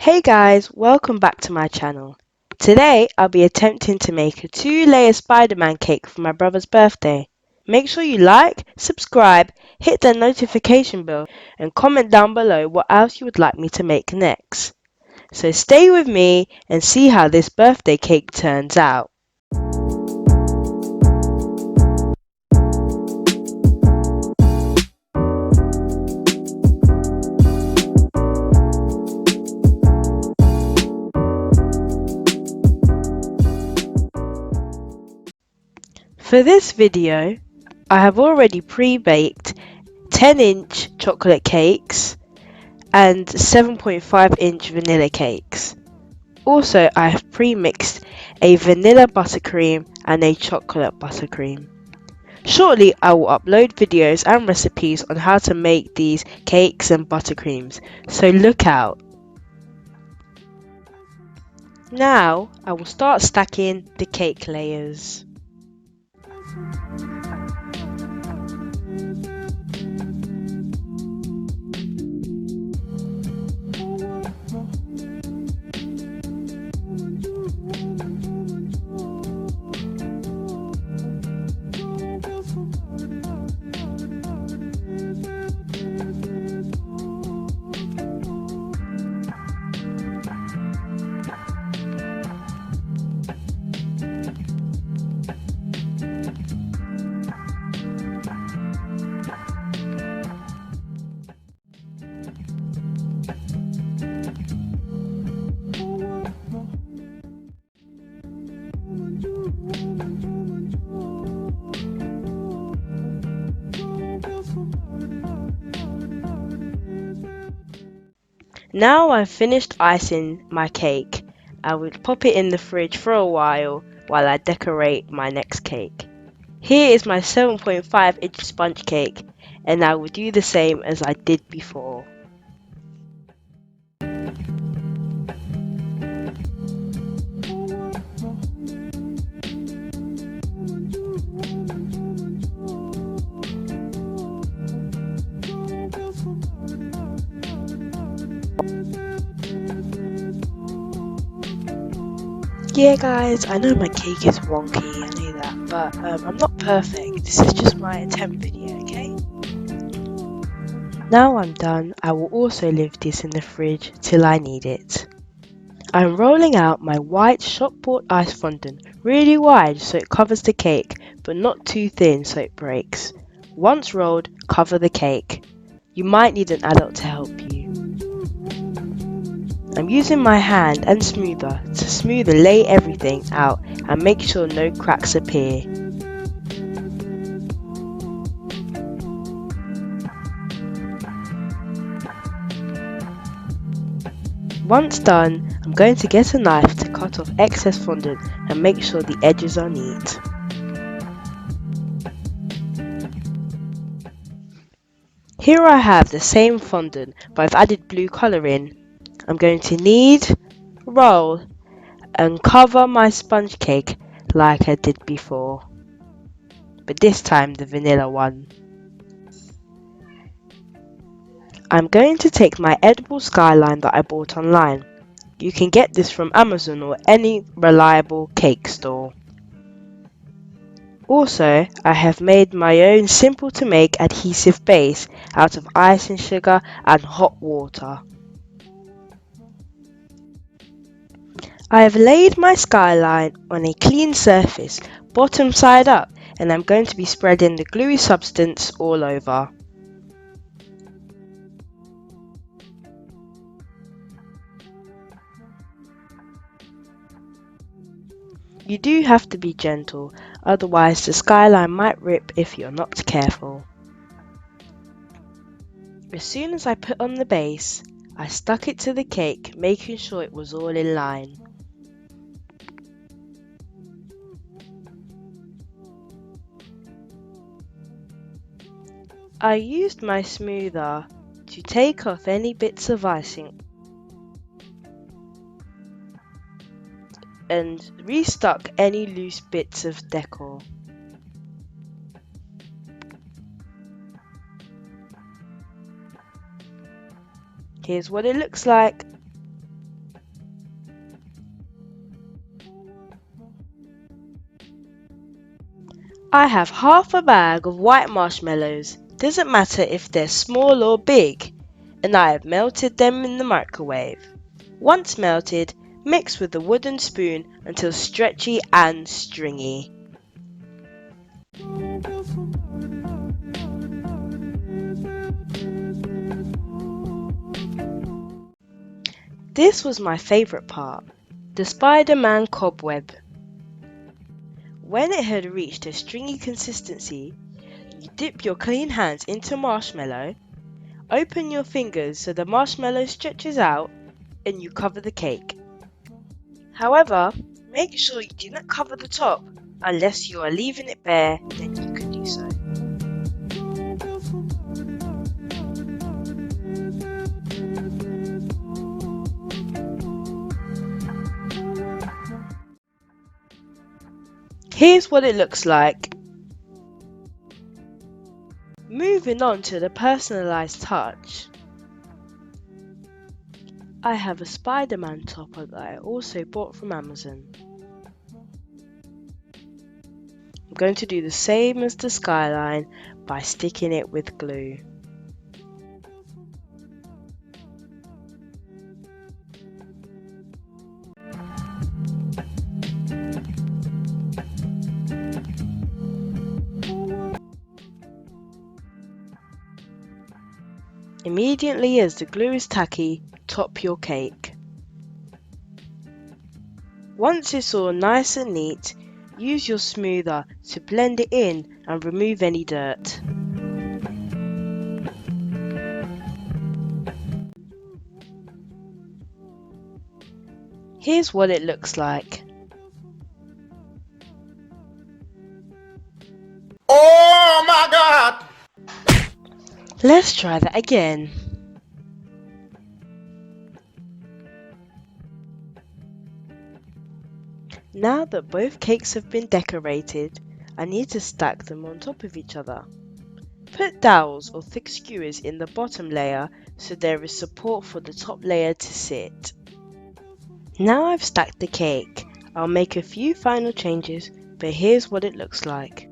Hey guys, welcome back to my channel. Today I'll be attempting to make a 2-layer Spiderman cake for my brother's birthday. Make sure you like, subscribe, hit the notification bell and comment down below what else you would like me to make next. So stay with me and see how this birthday cake turns out. For this video, I have already pre-baked 10-inch chocolate cakes and 7.5-inch vanilla cakes. Also, I have pre-mixed a vanilla buttercream and a chocolate buttercream. Shortly, I will upload videos and recipes on how to make these cakes and buttercreams, so look out. Now, I will start stacking the cake layers. Now I've finished icing my cake, I will pop it in the fridge for a while I decorate my next cake. Here is my 7.5-inch sponge cake, and I will do the same as I did before. Yeah guys, I know my cake is wonky, I know that, but I'm not perfect. This is just my attempt video, okay? Now I'm done, I will also leave this in the fridge till I need it. I'm rolling out my white shop-bought ice fondant really wide so it covers the cake, but not too thin so it breaks. Once rolled, cover the cake. You might need an adult to help you. I'm using my hand and smoother to smooth and lay everything out and make sure no cracks appear. Once done, I'm going to get a knife to cut off excess fondant and make sure the edges are neat. Here I have the same fondant, but I've added blue colour in. I'm going to knead, roll and cover my sponge cake like I did before, but this time the vanilla one. I'm going to take my edible skyline that I bought online. You can get this from Amazon or any reliable cake store. Also, I have made my own simple to make adhesive base out of ice and sugar and hot water. I have laid my skyline on a clean surface, bottom side up, and I'm going to be spreading the gluey substance all over. You do have to be gentle, otherwise the skyline might rip if you're not careful. As soon as I put on the base, I stuck it to the cake, making sure it was all in line. I used my smoother to take off any bits of icing and restuck any loose bits of decor. Here's what it looks like. I have half a bag of white marshmallows, doesn't matter if they're small or big, and I have melted them in the microwave. Once melted, mix with a wooden spoon until stretchy and stringy. This was my favourite part, the Spiderman cobweb. When it had reached a stringy consistency, you dip your clean hands into marshmallow, open your fingers so the marshmallow stretches out, and you cover the cake. However, make sure you do not cover the top unless you are leaving it bare, then you can do so. Here's what it looks like. Moving on to the personalised touch. I have a Spider-Man topper that I also bought from Amazon. I'm going to do the same as the skyline by sticking it with glue. Immediately as the glue is tacky, top your cake. Once it's all nice and neat, use your smoother to blend it in and remove any dirt. Here's what it looks like. Oh my God! Let's try that again. Now that both cakes have been decorated, I need to stack them on top of each other. Put dowels or thick skewers in the bottom layer so there is support for the top layer to sit. Now I've stacked the cake, I'll make a few final changes, but here's what it looks like.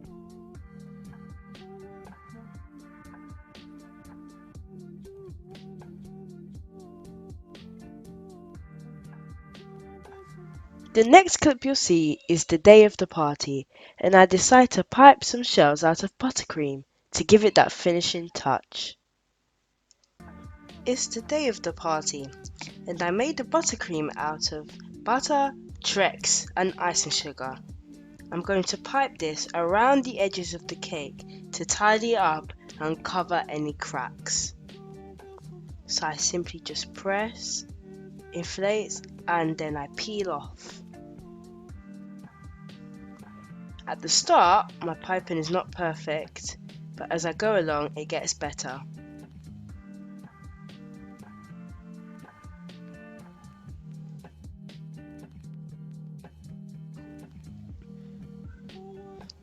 The next clip you'll see is the day of the party, and I decide to pipe some shells out of buttercream to give it that finishing touch. It's the day of the party, and I made the buttercream out of butter, Trex, and icing sugar. I'm going to pipe this around the edges of the cake to tidy it up and cover any cracks. So I simply just press, inflate, and then I peel off. At the start, my piping is not perfect, but as I go along, it gets better.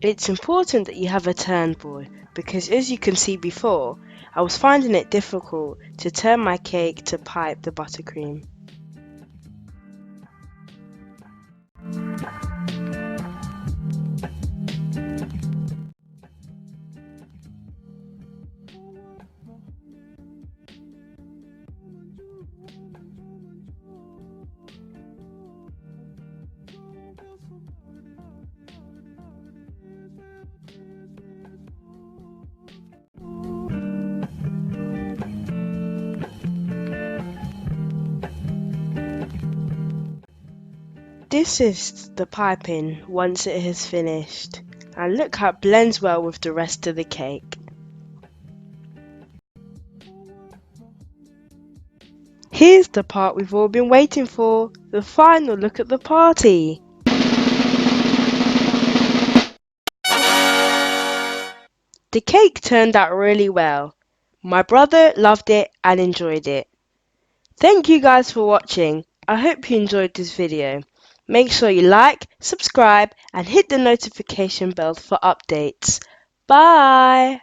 It's important that you have a turn board because, as you can see before, I was finding it difficult to turn my cake to pipe the buttercream. This is the piping once it has finished, and look how it blends well with the rest of the cake. Here's the part we've all been waiting for, the final look at the party. The cake turned out really well. My brother loved it and enjoyed it. Thank you guys for watching. I hope you enjoyed this video. Make sure you like, subscribe, and hit the notification bell for updates. Bye!